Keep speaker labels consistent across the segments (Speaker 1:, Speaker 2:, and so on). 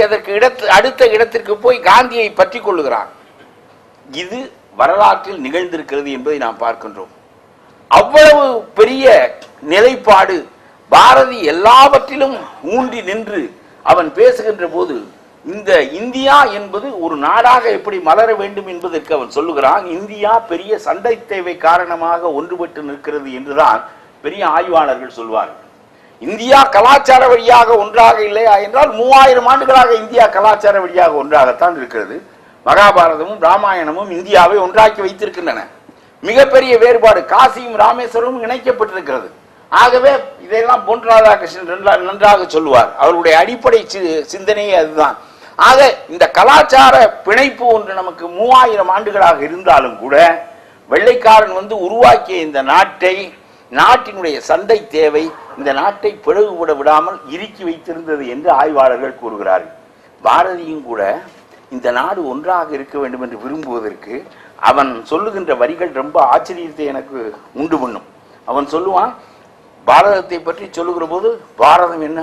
Speaker 1: அதற்கு அடுத்த இடத்திற்கு போய் காந்தியை பற்றி கொள்ளுகிறான். இது வரலாற்றில் நிகழ்ந்திருக்கிறது என்பதை நாம் பார்க்கின்றோம். அவ்வளவு பெரிய நிலைப்பாடு பாரதி எல்லாவற்றிலும் ஊன்றி நின்று அவன் பேசுகின்ற போது இந்த இந்தியா என்பது ஒரு நாடாக எப்படி மலர வேண்டும் என்பதற்கு அவன் சொல்லுகிறான். இந்தியா பெரிய சண்டை தேவை காரணமாக ஒன்றுபட்டு நிற்கிறது என்றுதான் பெரிய ஆய்வாளர்கள் சொல்வார்கள். இந்தியா கலாச்சார வழியாக ஒன்றாக இல்லையா என்றால் 3000 ஆண்டுகளாக இந்தியா கலாச்சார வழியாக ஒன்றாகத்தான் இருக்கிறது. மகாபாரதமும் ராமாயணமும் இந்தியாவை ஒன்றாக்கி வைத்திருக்கின்றன. மிகப்பெரிய வேறுபாடு காசியும் ராமேஸ்வரமும் இணைக்கப்பட்டிருக்கிறது. ஆகவே இதையெல்லாம் பொன் ராதாகிருஷ்ணன் நன்றாக சொல்லுவார். அவருடைய அடிப்படை சிந்தனையே அதுதான். ஆக இந்த கலாச்சார பிணைப்பு ஒன்று நமக்கு 3000 ஆண்டுகளாக இருந்தாலும் கூட வெள்ளைக்காரன் உருவாக்கிய இந்த நாட்டினுடைய சண்டை தேவை இந்த நாட்டை பிளவுபட விடாமல் இறுக்கி வைத்திருந்தது என்று ஆய்வாளர்கள் கூறுகிறார்கள். பாரதியும் கூட இந்த நாடு ஒன்றாக இருக்க வேண்டும் என்று விரும்புவதற்கு அவன் சொல்லுகின்ற வரிகள் ரொம்ப ஆச்சரியத்தை எனக்கு உண்டு பண்ணும். அவன் சொல்லுவான், பாரதத்தை பற்றி சொல்லுகிற போது பாரதம் என்ன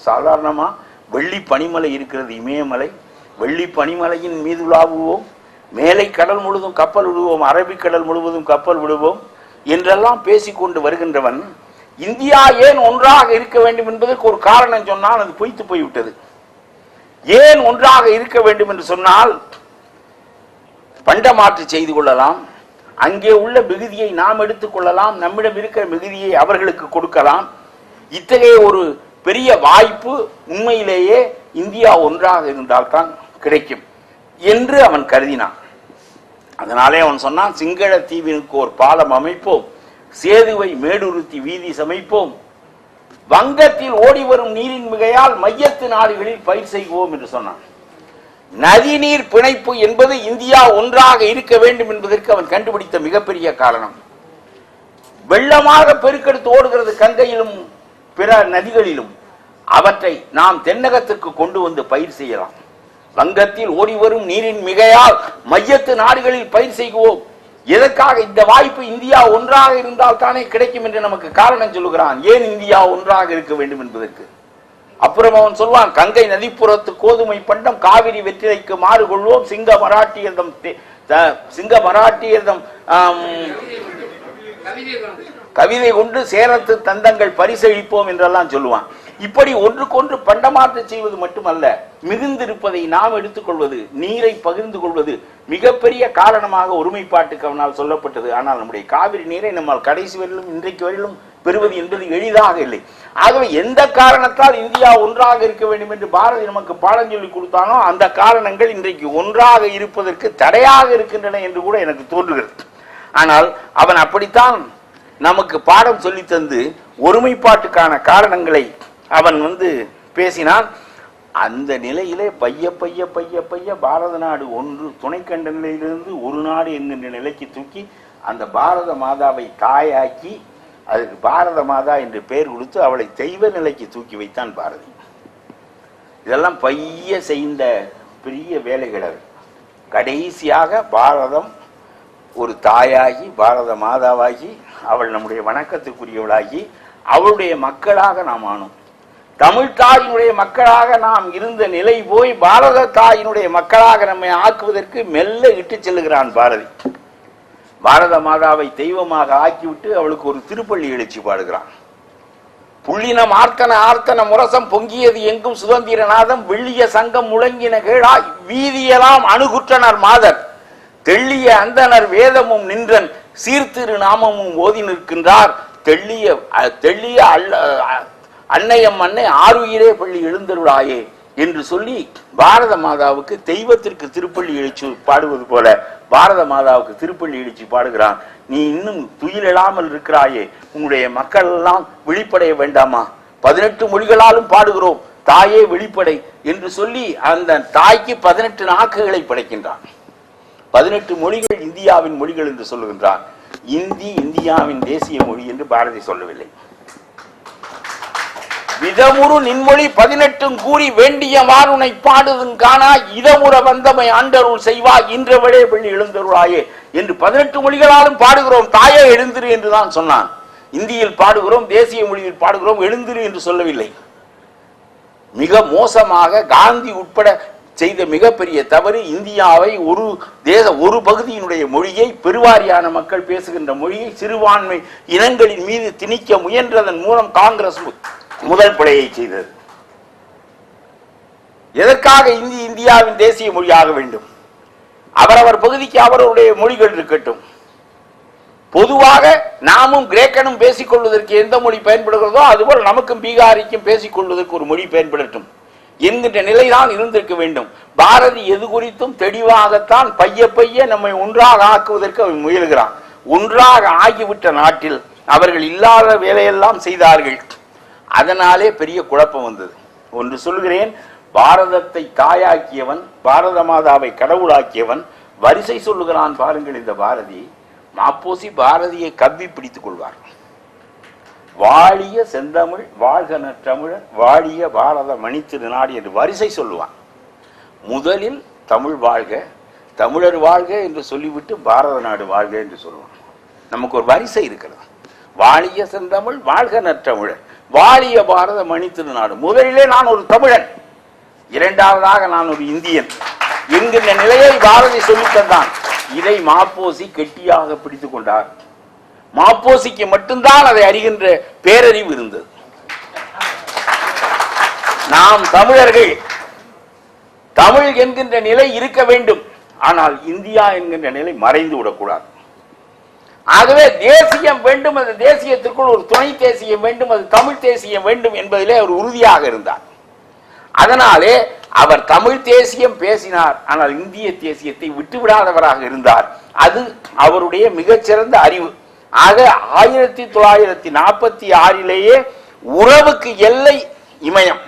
Speaker 1: சாதாரணமா வெள்ளி பனிமலை இருக்கிறது, இமயமலை. வெள்ளி பனிமலையின் மீது உலாவுவோம், மேலை கடல் முழுவதும் கப்பல் விடுவோம், அரபிக்கடல் முழுவதும் கப்பல் விடுவோம் என்றெல்லாம் பேசிக்கொண்டு வருகின்றவன் இந்தியா ஏன் ஒன்றாக இருக்க வேண்டும் என்பதற்கு ஒரு காரணம் சொன்னால் அது பொய்த்து போய்விட்டது. ஏன் ஒன்றாக இருக்க வேண்டும் என்று சொன்னால் பண்டமாற்று செய்து கொள்ளலாம், அங்கே உள்ள மிகுதியை நாம் எடுத்துக்கொள்ளலாம், நம்மிடம் இருக்கிற மிகுதியை அவர்களுக்கு கொடுக்கலாம். இத்தகைய ஒரு பெரிய வாய்ப்பு உண்மையிலேயே இந்தியா ஒன்றாக இருந்தால்தான் கிடைக்கும் என்று அவன் கருதினான். அதனாலே அவன் சொன்னான், சிங்கள தீவினுக்கு ஒரு பாலம் அமைப்போம், சேதுவை மேடுருத்தி வீதி சமைப்போம், வங்கத்தில் ஓடி வரும் நீரின் மிகையால் மையத்து நாடுகளில் பயிர் செய்வோம் என்று சொன்னான். நதிநீர் பிணைப்பு என்பது இந்தியா ஒன்றாக இருக்க வேண்டும் என்பதற்கு அவன் கண்டுபிடித்த மிகப்பெரிய காரணம். வெள்ளமாக பெருக்கெடுத்து ஓடுகிறது கங்கையிலும் பிற நதிகளிலும், அவற்றை நாம் தென்னகத்துக்கு கொண்டு வந்து பயிர் செய்யலாம். வங்கத்தில் ஓடி வரும் நீரின் மிகையால் மையத்து நாடுகளில் பயிர் செய்வோம். எதற்காக? இந்த வாய்ப்பு இந்தியா ஒன்றாக இருந்தால் தானே கிடைக்கும் என்று நமக்கு காரணம் சொல்லுகிறான். ஏன் இந்தியா ஒன்றாக இருக்க வேண்டும் என்பதற்கு. அப்புறம் அவன் சொல்வான், கங்கை நதிப்புறத்து கோதுமை பண்டம் காவிரி வெற்றிலைக்கு மாறு கொள்வோம், சிங்க மராட்டியர்தம் கவிதை கொண்டு சேரத்து தந்தங்கள் பரிசளிப்போம் என்றெல்லாம் சொல்லுவான். இப்படி ஒன்றுக்கொன்று பண்டமாற்று செய்வது மட்டுமல்ல, மிகுந்திருப்பதை நாம் எடுத்துக்கொள்வது, நீரை பகிர்ந்து கொள்வது மிகப்பெரிய காரணமாக ஒருமைப்பாட்டுக்கு அவனால் சொல்லப்பட்டது. ஆனால் நம்முடைய காவிரி நீரை நம்மால் கடைசி வரையிலும் இன்றைக்கு வரையிலும் பெறுவது என்பது எளிதாக இல்லை. ஆகவே எந்த காரணத்தால் இந்தியா ஒன்றாக இருக்க வேண்டும் என்று பாரதி நமக்கு பாடம் சொல்லி கொடுத்தானோ அந்த காரணங்கள் இன்றைக்கு ஒன்றாக இருப்பதற்கு தடையாக இருக்கின்றன என்று கூட எனக்கு தோன்றுகிறது. ஆனால் அவன் அப்படித்தான் நமக்கு பாடம் சொல்லி தந்து ஒருமைப்பாட்டுக்கான காரணங்களை அவன் பேசினான். அந்த நிலையிலே பைய பைய பைய பைய பாரத நாடு ஒன்று துணைக்கண்ட நிலையிலிருந்து ஒரு நாடு என்கின்ற நிலைக்கு தூக்கி அந்த பாரத மாதாவை தாயாக்கி அதுக்கு பாரத மாதா என்று பெயர் கொடுத்து அவளை தெய்வ நிலைக்கு தூக்கி வைத்தான் பாரதி. இதெல்லாம் பைய செய்த பெரிய வேலைகள். கடைசியாக பாரதம் ஒரு தாயாகி பாரத மாதாவாகி அவள் நம்முடைய வணக்கத்துக்குரியவளாகி அவளுடைய மக்களாக நாம் ஆனோம். தமிழ் தாயினுடைய மக்களாக நாம் இருந்த நிலை போய் பாரத தாயினுடைய மக்களாக நம்மை ஆக்குவதற்கு மெல்ல இட்டு செல்லுகிறான் பாரதி. பாரத மாதாவை தெய்வமாக ஆக்கிவிட்டு அவளுக்கு ஒரு திருப்பள்ளி எழுச்சி பாடுகிறான். புள்ளினம் ஆர்த்தன முரசம் பொங்கியது எங்கும் சுதந்திரநாதம் வெள்ளிய சங்கம் முழங்கின கேளாய் வீதியெல்லாம் அணுகுற்றனர் மாதர் தெள்ளிய அந்தனர் வேதமும் நின்றன் சீர்திரு நாமமும் ஓதி நிற்கின்றார் தெள்ளிய அன்னையம் அன்னை ஆறுயிரே பள்ளி எழுந்தருளாயே என்று சொல்லி பாரத மாதாவுக்கு தெய்வத்திற்கு திருப்பள்ளி எழுச்சி பாடுவது போல பாரத மாதாவுக்கு திருப்பள்ளி எழுச்சி பாடுகிறான். நீ இன்னும் துயிலெழாமல் இருக்கிறாயே, உன்னுடைய மக்கள் எல்லாம் விழிப்படைய வேண்டாமா? 18 மொழிகளாலும் பாடுகிறோம், தாயே வெளிப்படை என்று சொல்லி அந்த தாய்க்கு 18 நாக்குகளை படைக்கின்றான். 18 மொழிகள் இந்தியாவின் மொழிகள் என்று சொல்லுகின்றான். இந்தியாவின் தேசிய மொழி என்று பாரதி சொல்லவில்லை. விதமுறு நின்மொழி 18 கூறி வேண்டிய வாருனை பாடுதும் காணா இதமுற வந்தமை ஆண்டருள் செய்வா இன்றவளே வெள்ளி எழுந்தருளாயே என்று 18 மொழிகளாலும் பாடுகிறோம், தாயே எழுந்திரு என்றுதான் சொன்னான். இந்தியில் பாடுகிறோம், தேசிய மொழியில் பாடுகிறோம், எழுந்திரு என்று சொல்லவில்லை. மிக மோசமாக காந்தி உட்பட செய்த மிகப்பெரிய தவறு இந்தியாவை ஒரு பகுதியினுடைய மொழியை, பெருவாரியான மக்கள் பேசுகின்ற மொழியை சிறுபான்மை இனங்களின் மீது திணிக்க முயன்றதன் மூலம் காங்கிரஸ் முதல் பிழையை செய்தது. எதற்காக இந்தியாவின் தேசிய மொழியாக வேண்டும்? அவரவர் பகுதிக்கு அவருடைய மொழிகள் இருக்கட்டும். பொதுவாக நாமும் கிரேக்கனும் பேசிக் கொள்வதற்கு எந்த மொழி பயன்படுகிறதோ அதுபோல் நமக்கும் பீகாரிக்கும் பேசிக் கொள்வதற்கு ஒரு மொழி பயன்படட்டும் என்கின்ற நிலைதான் இருந்திருக்க வேண்டும். பாரதி எது குறித்தும் தெளிவாகத்தான் பைய நம்மை ஒன்றாக ஆக்குவதற்கு அவன் முயல்கிறான். ஒன்றாக ஆகிவிட்ட நாட்டில் அவர்கள் இல்லாத வேலையெல்லாம் செய்தார்கள். அதனாலே பெரிய குழப்பம் வந்தது. ஒன்று சொல்கிறேன், பாரதத்தை தாயாக்கியவன், பாரத மாதாவை கடவுளாக்கியவன் வரிசை சொல்லுகிறான். பாருங்கள், இந்த பாரதி மாப்போசி பாரதியை கவ்வி பிடித்துக் கொள்வார். வாழிய செந்தமிழ் வாழ்க நற்றமிழர் வாழிய பாரத மணித்திருநாடு என்று வரிசை சொல்லுவான். முதலில் தமிழ் வாழ்க, தமிழர் வாழ்க என்று சொல்லிவிட்டு பாரத நாடு வாழ்க என்று சொல்லுவான். நமக்கு ஒரு வரிசை இருக்கிறது. வாழிய செந்தமிழ் வாழ்க நற்றமிழர் வாழிய பாரத மணித்திருநாடு. முதலிலே நான் ஒரு தமிழன், இரண்டாவதாக நான் ஒரு இந்தியன் என்கின்ற நிலையை பாரதி சொல்லித் தந்தான். இதை மாப்போசி கெட்டியாக பிடித்துக் கொண்டார். மாப்போசிக்கு மட்டும்தான் அதை அறிகின்ற பேரறிவு இருந்தது. நாம் தமிழர்கள் தமிழ் என்கின்ற நிலை இருக்க வேண்டும், ஆனால் இந்தியா என்கின்ற நிலை மறைந்து விடக்கூடாது. ஆகவே தேசியம் வேண்டும், அது தேசியத்திற்குள் ஒரு துணை தேசியம் வேண்டும், அது தமிழ் தேசியம் வேண்டும் என்பதிலே அவர் உறுதியாக இருந்தார். அதனாலே அவர் தமிழ் தேசியம் பேசினார், ஆனால் இந்திய தேசியத்தை விட்டுவிடாதவராக இருந்தார். அது அவருடைய மிகச்சிறந்த அறிவு. ஆக 1946 உறவுக்கு எல்லை இமயம்,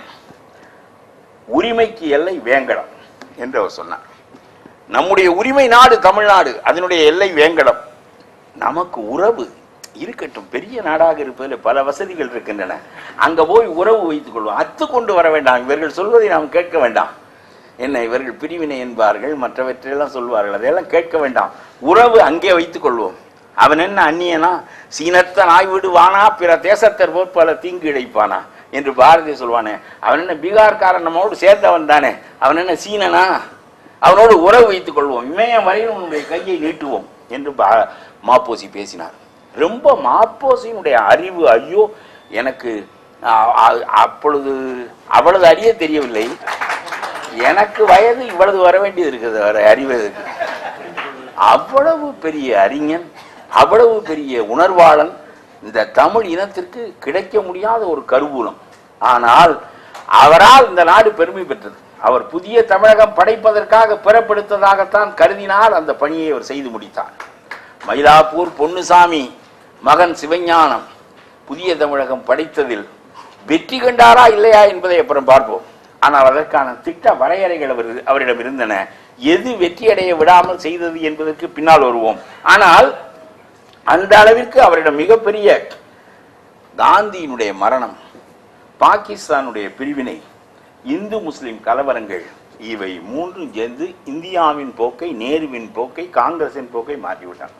Speaker 1: உரிமைக்கு எல்லை வேங்கடம் என்று அவர் சொன்னார். நம்முடைய உரிமை நாடு தமிழ்நாடு, அதனுடைய எல்லை வேங்கடம். நமக்கு உறவு இருக்கட்டும், பெரிய நாடாக இருப்பதில் பல வசதிகள் இருக்கின்றன, அங்க போய் உறவு வைத்துக் கொள்வோம். அத்து கொண்டு வர வேண்டாம். இவர்கள் சொல்வதை நாம் கேட்க வேண்டாம். என்ன இவர்கள் பிரிவினை என்பார்கள், மற்றவற்றையெல்லாம் சொல்வார்கள், அதையெல்லாம் கேட்க வேண்டாம். உறவு அங்கே வைத்துக் கொள்வோம். அவன் என்ன அந்நியனா, சீனத்தன் ஆய்விடுவானா, பிற தேசத்தர் போல் பல தீங்கு இழைப்பானா என்று பாரதி சொல்வானே. அவன் என்ன பீகார்காரன், நம்மோடு சேர்ந்தவன் தானே, அவன் என்ன சீனனா? அவனோடு உறவு வைத்துக் கொள்வோம், இமயம் வரையில் உன்னுடைய கையை நீட்டுவோம் என்று மாப்போசி பேசினார். ரொம்ப மாப்போசியினுடைய அறிவு, ஐயோ எனக்கு அப்பொழுது அவ்வளவு அறிய தெரியவில்லை. எனக்கு வயது இவ்வளவு வர வேண்டியது இருக்குது வர அறிவதற்கு. அவ்வளவு பெரிய அறிஞன், அவ்வளவு பெரிய உணர்வாளன், இந்த தமிழ் இனத்திற்கு கிடைக்க முடியாத ஒரு கருவூலம். ஆனால் அவரால் இந்த நாடு பெருமை பெற்றது. அவர் புதிய தமிழகம் படைப்பதற்காக பிறப்பெடுத்ததாகத்தான் கருதினார். அந்த பணியை அவர் செய்து முடித்தார். மயிலாப்பூர் பொன்னுசாமி மகன் சிவஞானம் புதிய தமிழகம் படைத்ததில் வெற்றி கண்டாரா இல்லையா என்பதை அப்புறம் பார்ப்போம். ஆனால் அதற்கான திட்ட வரையறைகள் அவரிடம் இருந்தன. எது வெற்றி அடைய விடாமல் செய்தது என்பதற்கு பின்னால் வருவோம். ஆனால் அந்த அளவிற்கு அவரிடம் மிகப்பெரிய காந்தியினுடைய மரணம், பாகிஸ்தானுடைய பிரிவினை, இந்து முஸ்லிம் கலவரங்கள், இவை மூன்றும் சேர்ந்து இந்தியாவின் போக்கை, நேருவின் போக்கை, காங்கிரசின் போக்கை மாற்றிவிட்டார்.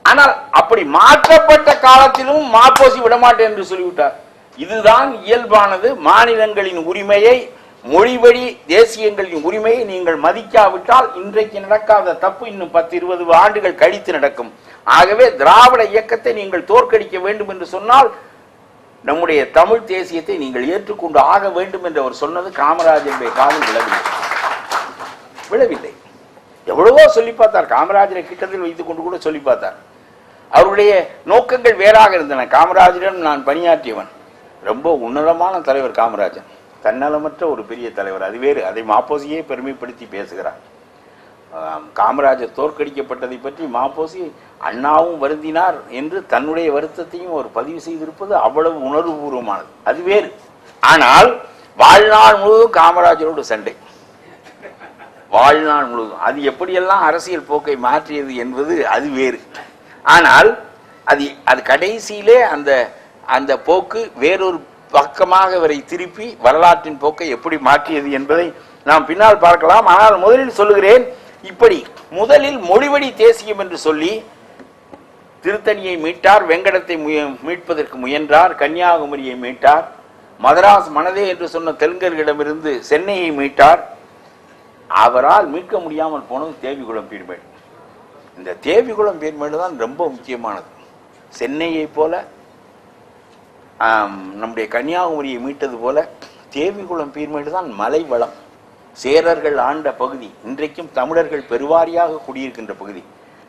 Speaker 1: ஆனால் அப்படி மாற்றப்பட்ட காலத்திலும் மாப்போசி விடமாட்டேன் என்று சொல்லிவிட்டார். இதுதான் இயல்பானது. மாநிலங்களின் உரிமையை, மொழிவழி தேசியங்களின் உரிமையை நீங்கள் மதிக்காவிட்டால் இன்றைக்கு நடக்காத தப்பு இன்னும் 10-20 ஆண்டுகள் கழித்து நடக்கும். ஆகவே திராவிட இயக்கத்தை நீங்கள் தோற்கடிக்க வேண்டும் என்று சொன்னால் நம்முடைய தமிழ் தேசியத்தை நீங்கள் ஏற்றுக்கொண்டு ஆக வேண்டும் என்று அவர் சொன்னது காமராஜருடைய காலம் விழவில்லை. எவ்வளவோ சொல்லி பார்த்தார். காமராஜரை கிட்டத்தில் வைத்துக் கொண்டு கூட சொல்லி பார்த்தார். அவருடைய நோக்கங்கள் வேறாக இருந்தன. காமராஜரிடம் நான் பணியாற்றியவன். ரொம்ப உன்னதமான தலைவர் காமராஜன், தன்னலமற்ற ஒரு பெரிய தலைவர், அது வேறு. அதை மாப்போசியே பெருமைப்படுத்தி பேசுகிறார். காமராஜர் தோற்கடிக்கப்பட்டதை பற்றி மாப்போசி அண்ணாவும் வருந்தினார் என்று தன்னுடைய வருத்தத்தையும் அவர் பதிவு செய்திருப்பது அவ்வளவு உணர்வுபூர்வமானது, அது வேறு. ஆனால் வாழ்நாள் முழுவதும் காமராஜரோடு சண்டை, வாழ்நாள் முழுவதும். அது எப்படியெல்லாம் அரசியல் போக்கை மாற்றியது என்பது அது வேறு. ஆனால் அது கடைசியிலே அந்த போக்கு வேறொரு பக்கமாக இவரை திருப்பி வரலாற்றின் போக்கை எப்படி மாற்றியது என்பதை நாம் பின்னால் பார்க்கலாம். ஆனால் முதலில் சொல்லுகிறேன், இப்படி முதலில் மொழிவழி தேசியம் என்று சொல்லி திருத்தணியை மீட்டார், வெங்கடத்தை மீட்பதற்கு முயன்றார், கன்னியாகுமரியை மீட்டார், மதராஸ் மனதே என்று சொன்ன தெலுங்கர்களிடமிருந்து சென்னையை மீட்டார். அவரால் மீட்க முடியாமல் போனது தேவிகுளம் பீர்மேடு. இந்த தேவிகுளம் பீர்மேடு தான் ரொம்ப முக்கியமானது. சென்னையை போல நம்முடைய கன்னியாகுமரியை மீட்டது போல தேவிகுளம் பீர்மேடு தான் மலை வளம். சேரர்கள் ஆண்ட பகுதி, இன்றைக்கும் தமிழர்கள் பெருவாரியாக குடியிருக்கின்ற பகுதி.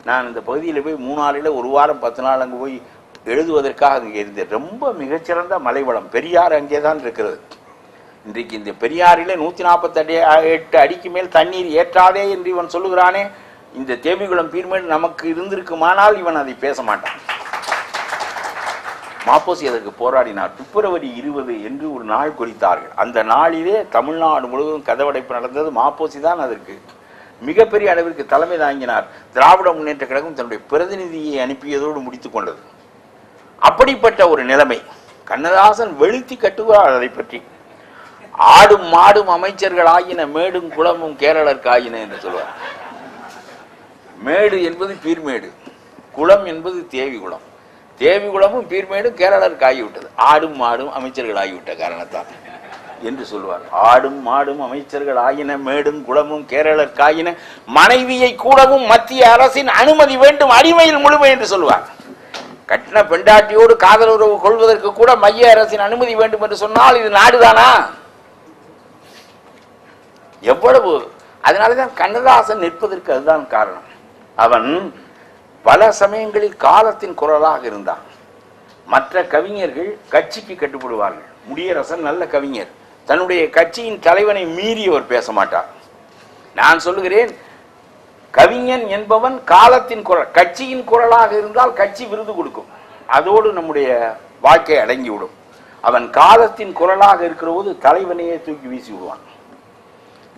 Speaker 1: நான் இந்த பகுதியில் போய் 3 நாளில் 1 வாரம் 10 நாள் அங்கு போய் எழுதுவதற்காக அங்கே இருந்தேன். ரொம்ப மிகச்சிறந்த மலைவளம். பெரியார் அங்கே தான் இருக்கிறது. இன்றைக்கு இந்த பெரியாரிலே 148 அடிக்கு மேல் தண்ணீர் ஏற்றாதே என்று இவன் சொல்லுகிறானே, இந்த தேவிகுளம் பீர்மேடு நமக்கு இருந்திருக்குமானால் இவன் அதை பேச மாட்டான். மாப்போசி அதற்கு போராடினார். பிப்ரவரி 20 என்று ஒரு நாள் குறித்தார்கள். அந்த நாளிலே தமிழ்நாடு முழுவதும் கதவடைப்பு நடந்தது. மாப்போசி தான் அதற்கு மிகப்பெரிய அளவிற்கு தலைமை தாங்கினார். திராவிட முன்னேற்ற கழகம் தன்னுடைய பிரதிநிதியை அனுப்பியதோடு முடித்துக் கொண்டது. அப்படிப்பட்ட ஒரு நிலைமை. கண்ணதாசன் வெளுத்தி கட்டுகிறார் அதை பற்றி. ஆடும் மாடும் அமைச்சர்கள் ஆகின, மேடும் குளமும் கேரளருக்கு ஆகின என்று சொல்வார். மேடு என்பது பீர்மேடு, குளம் என்பது தேவிகுளம். தேவிகுளமும் பீர்மேடும் கேரளருக்கு ஆகிவிட்டது. ஆடும் மாடும் அமைச்சர்கள் ஆகிவிட்ட காரணத்தால் என்று சொல்வார். ஆடும் மாடும் அமைச்சர்கள் ஆகின, மேடும் குளமும் கேரளருக்கு ஆகின, மனைவியை கூடவும் மத்திய அரசின் அனுமதி வேண்டும், அடிமையில் முழுமை என்று சொல்வார். கட்டின பெண்டாட்டியோடு காதல் உறவு கொள்வதற்கு கூட மைய அரசின் அனுமதி வேண்டும் என்று சொன்னால் இது நாடுதானா? எவ்வளவு! அதனாலதான் கண்ணதாசன் நிற்பதற்கு அதுதான் காரணம். அவன் பல சமயங்களில் காலத்தின் குரலாக இருந்தான். மற்ற கவிஞர்கள் கட்சிக்கு கட்டுப்படுவார்கள். முடியரசன் நல்ல கவிஞர், தன்னுடைய கட்சியின் தலைவனை மீறி அவர் பேச மாட்டார். நான் சொல்லுகிறேன், கவிஞன் என்பவன் காலத்தின் குரல், கட்சியின் குரலாக இருந்தால் கட்சி விருது கொடுக்கும், அதோடு நம்முடைய வாழ்க்கை அடங்கிவிடும். அவன் காலத்தின் குரலாக இருக்கிற போது தலைவனையே தூக்கி வீசி விடுவான்.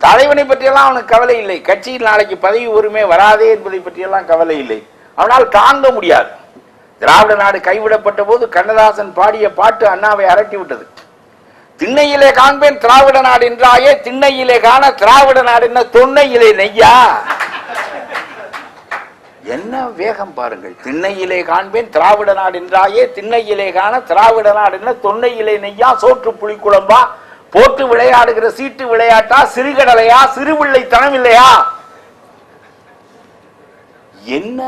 Speaker 1: தலைவனை பற்றியெல்லாம் அவனுக்கு கவலை இல்லை. கட்சியில் நாளைக்கு பதவி உரிமை வராதே என்பதை பற்றியெல்லாம் கவலை இல்லை. அவனால் தாங்க முடியாது. திராவிட நாடு கைவிடப்பட்ட போது கண்ணதாசன் பாடிய பாட்டு அண்ணாவை அரட்டி விட்டது. திண்ணையிலே காண்பேன் திராவிட நாடு என்றாயே, திண்ணையிலே காண திராவிட நாடு என்ன தொன்னையிலே நெய்யா. என்ன வேகம் பாருங்கள்! திண்ணையிலே காண்பேன் திராவிட நாடு என்றாயே, திண்ணையிலே காண திராவிட நாடு என்ன தொன்னையிலே நெய்யா. சோற்று புளி குழம்பா, போட்டு விளையாடுகிற சீட்டு விளையாட்டா, சிறுகடலையா, சிறுபிள்ளை தனம் இல்லையா? என்ன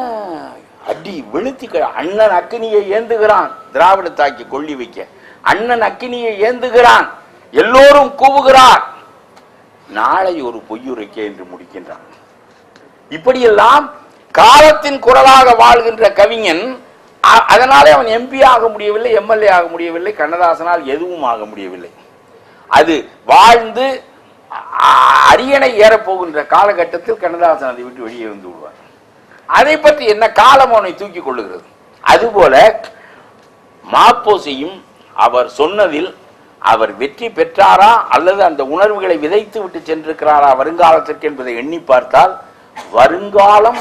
Speaker 1: அடி வெளுத்தி! அண்ணன் அக்கினியை ஏந்துகிறான், திராவிட தாக்கி கொள்ளி வைக்க அண்ணன் அக்கினியை ஏந்துகிறான், எல்லோரும் கூவுகிறார், நாளை ஒரு பொய்யுரைக்க என்று முடிக்கின்றான். இப்படியெல்லாம் காலத்தின் குரலாக வாழ்கின்ற கவிஞன். அதனாலே அவன் எம்பி ஆக முடியவில்லை, எம்எல்ஏ ஆக முடியவில்லை, கண்ணதாசனால் எதுவும் ஆக முடியவில்லை. அது வாழ்ந்து அரியணை ஏறப்போகின்ற காலகட்டத்தில் கண்ணதாசன் அதை விட்டு வெளியே வந்து விடுவார். அதை பற்றி என்ன, காலம் அவனை தூக்கி கொள்ளுகிறது. அதுபோல மாப்போசியும் அவர் சொன்னதில் அவர் வெற்றி பெற்றாரா அல்லது அந்த உணர்வுகளை விதைத்து விட்டு சென்றிருக்கிறாரா வருங்காலத்திற்கு என்பதை எண்ணி பார்த்தால், வருங்காலம்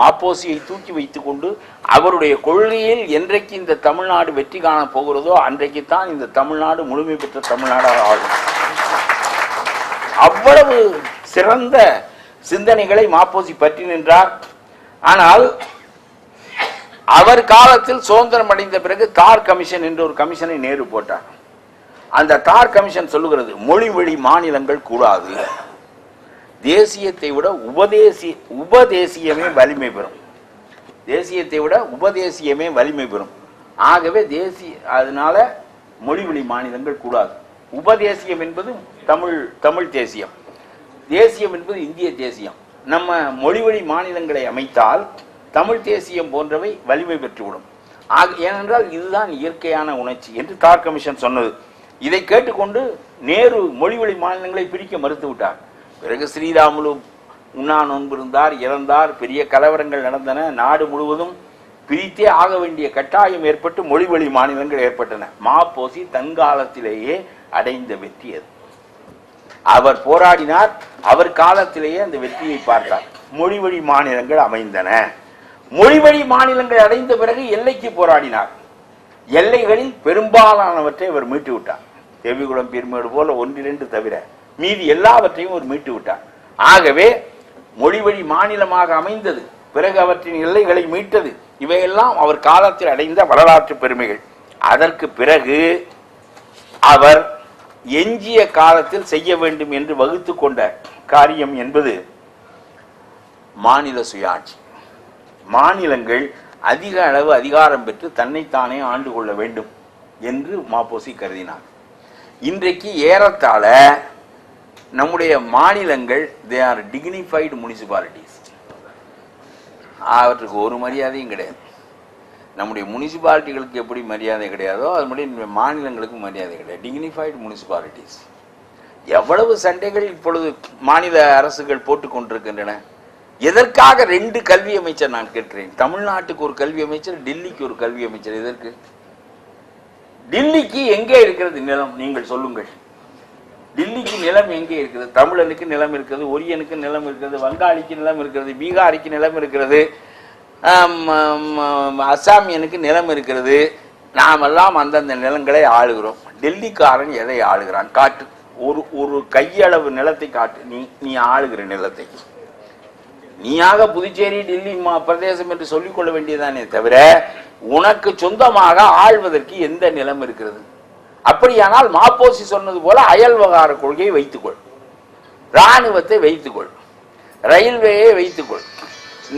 Speaker 1: மாப்போசியை தூக்கி வைத்துக் கொண்டு அவருடைய கொள்கையில் என்றைக்கு இந்த தமிழ்நாடு வெற்றி காண போகிறதோ அன்றைக்குத்தான் இந்த தமிழ்நாடு முழுமை பெற்ற தமிழ்நாடாக ஆகும். அவ்வளவு சிறந்த சிந்தனைகளை மாப்போசி பற்றி நின்றார். ஆனால் அவர் காலத்தில் சுதந்திரம் அடைந்த பிறகு தார் கமிஷன் என்ற ஒரு கமிஷனை நேரு போட்டார். அந்த தார் கமிஷன் சொல்லுகிறது, மொழி வழி மாநிலங்கள் கூடாது, தேசியத்தை விட உபதேசியமே வலிமை பெறும், தேசியத்தை விட உபதேசியமே வலிமை பெறும். ஆகவே அதனால மொழி வழி மாநிலங்கள் கூடாது. உபதேசியம் என்பது தமிழ் தேசியம், தேசியம் என்பது இந்திய தேசியம். நம்ம மொழி வழி மாநிலங்களை அமைத்தால் தமிழ் தேசியம் போன்றவை வலிமை பெற்றுவிடும். ஏனென்றால் இதுதான் இயற்கையான உணர்ச்சி என்று தார் கமிஷன் சொன்னது. இதை கேட்டுக்கொண்டு நேரு மொழி வழி மாநிலங்களை பிரிக்க மறுத்து விட்டார். பிறகு ஸ்ரீராமுலு உண்ணா நோன்பு இருந்தார், இறந்தார், பெரிய கலவரங்கள் நடந்தன, நாடு முழுவதும் பிரித்தே ஆக வேண்டிய கட்டாயம் ஏற்பட்டு மொழி வழி மாநிலங்கள் ஏற்பட்டன. மாப்போசி தன்காலத்திலேயே அடைந்த வெற்றி அது. அவர் போராடினார், அவர் காலத்திலேயே அந்த வெற்றியை பார்த்தார். மொழி வழி மாநிலங்கள் அமைந்தன. மொழி வழி மாநிலங்கள் அடைந்த பிறகு எல்லைக்கு போராடினார். எல்லைகளில் பெரும்பாலானவற்றை அவர் மீட்டு விட்டார். தேவிகுளம் பீர்மேடு போல 1-2 தவிர மீதி எல்லாவற்றையும் அவர் மீட்டு விட்டார். ஆகவே மொழி வழி மாநிலமாக அமைந்தது, பிறகு அவற்றின் எல்லைகளை மீட்டது. இவையெல்லாம் அவர் காலத்தில் அடைந்த வரலாற்று பெருமைகள். அதற்கு பிறகு அவர் எஞ்சிய காலத்தில் செய்ய வேண்டும் என்று வகுத்து கொண்ட காரியம் என்பது மாநில சுயாட்சி. மாநிலங்கள் அதிக அளவு அதிகாரம் பெற்று தன்னைத்தானே ஆண்டு கொள்ள வேண்டும் என்று மாப்போசி கருதினார். இன்றைக்கு ஏறத்தாழ நம்முடைய மாநிலங்கள் தே ஆர் டிக்னிஃபைடு முனிசிபாலிட்டிஸ். அவற்றுக்கு ஒரு மரியாதையும் கிடையாது. நம்முடைய முனிசிபாலிட்டிகளுக்கு எப்படி மரியாதை கிடையாதோ அது மாதிரி மாநிலங்களுக்கு மரியாதை கிடையாது. Dignified municipalities. எவ்வளவு சண்டைகள் இப்பொழுது மாநில அரசுகள் போட்டுக் கொண்டிருக்கின்றன. எதற்காக 2 கல்வி அமைச்சர் நான் கேட்கிறேன்? தமிழ்நாட்டுக்கு ஒரு கல்வி அமைச்சர், டெல்லிக்கு ஒரு கல்வி அமைச்சர். எதற்கு? டெல்லிக்கு எங்கே இருக்கிறது நிலம்? நீங்கள் சொல்லுங்கள். டெல்லிக்கு நிலம் எங்கே இருக்கிறது? தமிழனுக்கு நிலம் இருக்கிறது, ஒரியனுக்கு நிலம் இருக்கிறது, வங்காளிக்கு நிலம் இருக்கிறது, பீகாரிக்கு நிலம் இருக்கிறது, அசாமியனுக்கு நிலம் இருக்கிறது. நாமெல்லாம் அந்தந்த நிலங்களை ஆளுகிறோம். டெல்லிக்காரன் எதை ஆளுகிறான்? காட்டு. ஒரு கையளவு நிலத்தை காட்டு. நீ ஆளுகிற நிலத்தை. நீயாக புதுச்சேரி டெல்லி பிரதேசம் என்று சொல்லிக் கொள்ள வேண்டியதானே தவிர உனக்கு சொந்தமாக ஆள்வதற்கு எந்த நிலம் இருக்கிறது? அப்படியானால் மாப்போசி சொன்னது போல அயல் விவகார கொள்கையை வைத்துக்கொள், இராணுவத்தை வைத்துக்கொள், ரயில்வேயை வைத்துக்கொள்,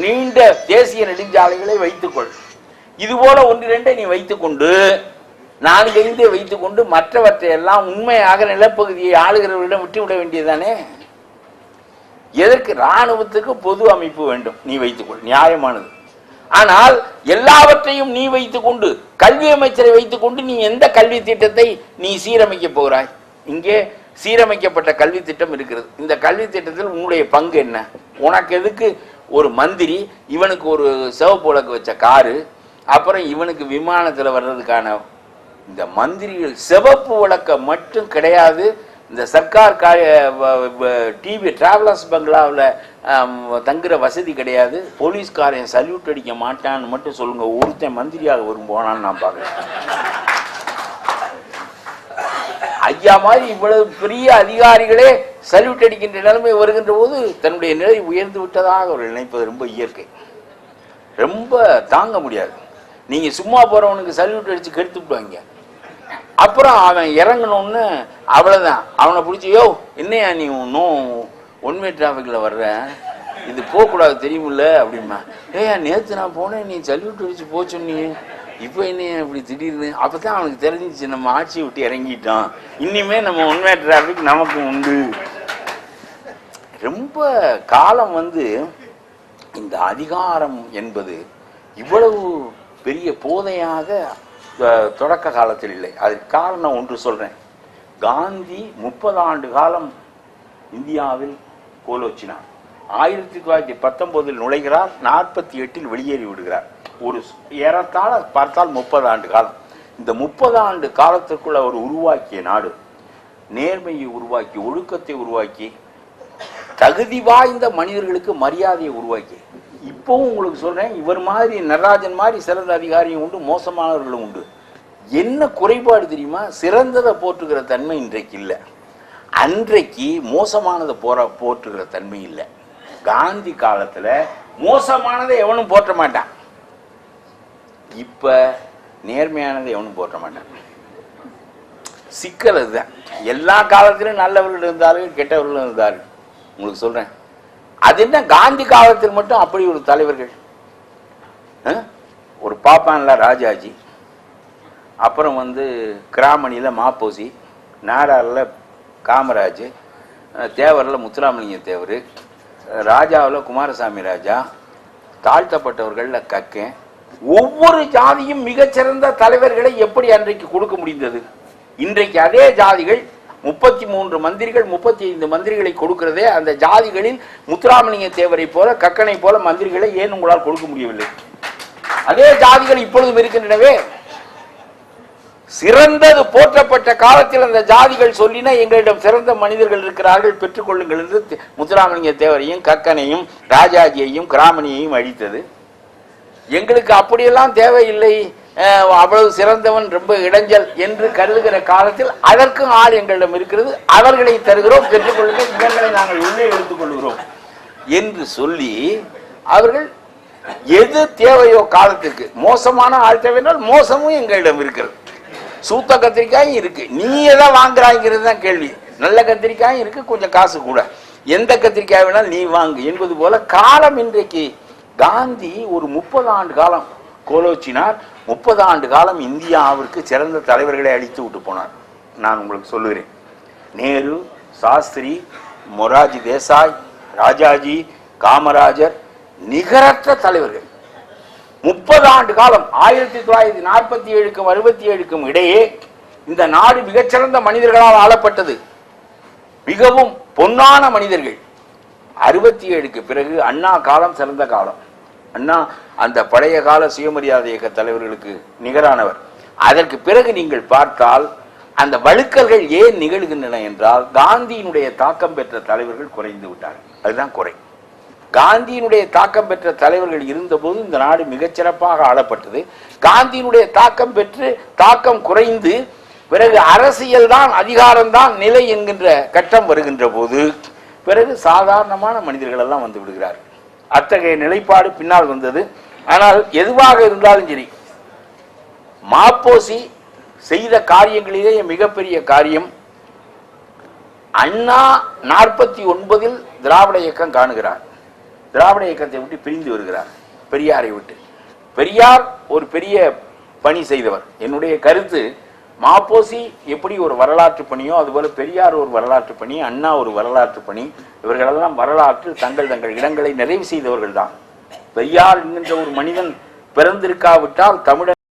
Speaker 1: நீண்ட தேசிய நெடுஞ்சாலைகளை வைத்துக்கொள். இது போல 1-2 நீ வைத்துக்கொண்டு 4-5 வைத்துக்கொண்டு மற்றவற்றை எல்லாம் உண்மையாக நிலப்பகுதியை ஆளுகிறவர்களிடம் விட்டுவிட வேண்டியதானே. எதற்கு? இராணுவத்துக்கு பொது அமைப்பு வேண்டும். நீ வைத்துக்கொள், நியாயமானது. ஆனால் எல்லாவற்றையும் நீ வைத்துக்கொண்டு கல்வி அமைச்சரை வைத்துக்கொண்டு நீ எந்த கல்வி திட்டத்தை நீ சீரமைக்க போகிறாய்? இங்கே சீரமைக்கப்பட்ட கல்வி திட்டம் இருக்கிறது. இந்த கல்வி திட்டத்தில் உன்னுடைய பங்கு என்ன? உனக்கு எதுக்கு ஒரு மந்திரி? இவனுக்கு ஒரு சிவப்பு விளக்கு வச்ச காரு, அப்புறம் இவனுக்கு விமானத்தில் வர்றதுக்கான இந்த மந்திரிகள் சிவப்பு விளக்க மட்டும் கிடையாது. இந்த சர்க்கார் டிவி டிராவலர்ஸ் பங்களாவில் தங்குற வசதி கிடையாது. போலீஸ்காரன் சல்யூட் அடிக்க மாட்டான்னு மட்டும் சொல்லுங்க. ஒருத்தன் மந்திரியாக வரும் போனான்னு நான் பார்க்குறேன். ஐயா மாதிரி இவ்வளவு பெரிய அதிகாரிகளே சல்யூட் அடிக்கின்ற நிலைமை வருகின்ற போது தன்னுடைய நிலை உயர்ந்து விட்டதாக அவர் நினைப்பது ரொம்ப இயற்கை. ரொம்ப தாங்க முடியாது. நீங்க சும்மா போறவனுக்கு சல்யூட் அடிச்சு கெடுத்து விடுவாங்க. அப்புறம் அவன் இறங்கணும்னு அவ்வளவுதான். அவனை பிடிச்சி, யோ என்னையா நீ இன்னும் ஒன்வே டிராஃபிக்ல வர்ற, இது போகக்கூடாது தெரியுமில்ல அப்படிமா. ஏயா நேற்று நான் போனேன், நீ சல்யூட் அடிச்சு போச்சொன்னி, இப்போ என்னையா இப்படி திடீர்னு? அப்பதான் அவனுக்கு தெரிஞ்சிச்சு நம்ம ஆட்சியை விட்டு இறங்கிட்டோம், இனிமே நம்ம ஒன்வே டிராஃபிக் நமக்கு உண்டு. ரொம்ப காலம் இந்த அதிகாரம் என்பது இவ்வளவு பெரிய போதையாக தொடக்க காலத்தில் இல்லை. அதுக்கு காரணம் ஒன்று சொல்றேன். காந்தி 30 ஆண்டு காலம் இந்தியாவில் கோலோச்சினார். 1919 நுழைகிறார், 48 வெளியேறி விடுகிறார். ஒரு ஏறத்தாழ பார்த்தால் 30 ஆண்டு காலம். இந்த 30 ஆண்டு காலத்திற்குள் அவர் உருவாக்கிய நாடு, நேர்மையை உருவாக்கி, ஒழுக்கத்தை உருவாக்கி, தகுதி வாய்ந்த மனிதர்களுக்கு மரியாதையை உருவாக்கி. இப்பவும் உங்களுக்கு சொல்றேன், இவர் மாதிரி நடராஜன் மாதிரி சிறந்த அதிகாரியும் உண்டு, மோசமானவர்களும் உண்டு. என்ன குறைபாடு தெரியுமா? சிறந்ததை போற்றுகிற தன்மை இன்றைக்கு இல்லை. அன்றைக்கு மோசமானதை போற்றுகிற தன்மை இல்லை. காந்தி காலத்துல மோசமானதை எவனும் போற்ற மாட்டான். இப்ப நேர்மையானதை எவனும் போற்ற மாட்டான். சிக்கல் அதுதான். எல்லா காலத்திலும் நல்லவர்கள் இருந்தார்கள், கெட்டவர்கள் இருந்தார்கள். உங்களுக்கு சொல்றேன், அது என்ன காந்தி காலத்தில் மட்டும் அப்படி ஒரு தலைவர்கள்? ஒரு பாப்பான்ல ராஜாஜி, அப்புறம் கிராமணியில் மாப்போசி, நாடாரில் காமராஜ், தேவரில் முத்துராமலிங்க தேவர், ராஜாவில் குமாரசாமி ராஜா, தாழ்த்தப்பட்டவர்களில் கக்கன். ஒவ்வொரு ஜாதியும் மிகச்சிறந்த தலைவர்களை எப்படி அன்றைக்கு கொடுக்க முடிந்தது? இன்றைக்கு அதே ஜாதிகள் 33 மந்திரிகள் 35 மந்திரிகளை கொடுக்கிறதே. அந்த ஜாதிகளில் முத்துராமலிங்க தேவரை போல கக்கனை போல மந்திரிகளை ஏன் உங்களால் கொடுக்க முடியவில்லை? அதே ஜாதிகள் இப்பொழுதும் இருக்கின்றனவே. சிறந்தது போற்றப்பட்ட காலத்தில் அந்த ஜாதிகள் சொல்லின, எங்களிடம் சிறந்த மனிதர்கள் இருக்கிறார்கள், பெற்றுக்கொள்ளுங்கள் என்று முத்துராமலிங்க தேவரையும் கக்கனையும் ராஜாஜியையும் கிராமணியையும் அழித்தது. எங்களுக்கு அப்படியெல்லாம் தேவையில்லை, அவ்வளவு சிறந்தவன் ரொம்ப இடைஞ்சல் என்று கருதுகிற காலத்தில் அதற்கும் ஆள் எங்களிடம் இருக்கிறது, அவர்களை தருகிறோம், பெற்றுக்கொள்ளுங்கள், இவர்களை நாங்கள் உள்ளே எடுத்துக் கொள்கிறோம் என்று சொல்லி அவர்கள் எது தேவையோ காலத்திற்கு மோசமான ஆள் தேவையால் மோசமும் எங்களிடம் இருக்கிறது. சூத்த கத்திரிக்காயும் இருக்கு. நீ எதை வாங்குறாங்கிறது தான் கேள்வி. நல்ல கத்திரிக்காயும் இருக்கு, கொஞ்சம் காசு கூட. எந்த கத்திரிக்காய் வேணாலும் நீ வாங்கு என்பது போல காலம் இன்றைக்கு. காந்தி ஒரு 30 ஆண்டு காலம் கோலோச்சினார். 30 ஆண்டு காலம் இந்தியாவிற்கு சிறந்த தலைவர்களை அளித்து விட்டு போனார். நான் உங்களுக்கு சொல்லுகிறேன், நேரு, சாஸ்திரி, மொராஜி தேசாய், ராஜாஜி, காமராஜர் நிகரற்ற தலைவர்கள். 30 ஆண்டு காலம் 1947க்கும் 67க்கும் இடையே இந்த நாடு மிகச்சிறந்த மனிதர்களால் ஆளப்பட்டது. மிகவும் பொன்னான மனிதர்கள். 67க்கு பிறகு அண்ணா காலம் சிறந்த காலம். அண்ணா அந்த பழைய கால சுயமரியாதை இயக்க தலைவர்களுக்கு நிகரானவர். அதற்கு பிறகு நீங்கள் பார்த்தால் அந்த வழுக்கல்கள் ஏன் நிகழ்கின்றன என்றால் காந்தியினுடைய தாக்கம் பெற்ற தலைவர்கள் குறைந்து விட்டார்கள். அதுதான் குறை. காந்தியினுடைய தாக்கம் பெற்ற தலைவர்கள் இருந்தபோது இந்த நாடு மிகச்சிறப்பாக ஆளப்பட்டது. காந்தியினுடைய தாக்கம் பெற்று தாக்கம் குறைந்து பிறகு அரசியல் தான் அதிகாரம் தான் நிலை என்கின்ற கட்டம் வருகின்ற போது பிறகு சாதாரணமான மனிதர்கள் எல்லாம் வந்து விடுகிறார்கள். அத்தகைய நிலைப்பாடு பின்னால் வந்தது. ஆனால் எதுவாக இருந்தாலும் சரி, மாப்போசி செய்த காரியங்களிலேயே மிகப்பெரிய காரியம், அண்ணா 49 திராவிட இயக்கம் காணுகிறார். திராவிட இயக்கத்தை விட்டு பிரிந்து வருகிறார், பெரியாரை விட்டு. பெரியார் ஒரு பெரிய பணி செய்தவர். என்னுடைய கருத்து, மாப்போசி எப்படி ஒரு வரலாற்று பணியோ அதுபோல பெரியார் ஒரு வரலாற்று பணி, அண்ணா ஒரு வரலாற்று பணி. இவர்களெல்லாம் வரலாற்று தங்கள் இடங்களை நிறைவு செய்தவர்கள் தான். பெரியார் என்கின்ற ஒரு மனிதன் பிறந்திருக்காவிட்டால் தமிழன்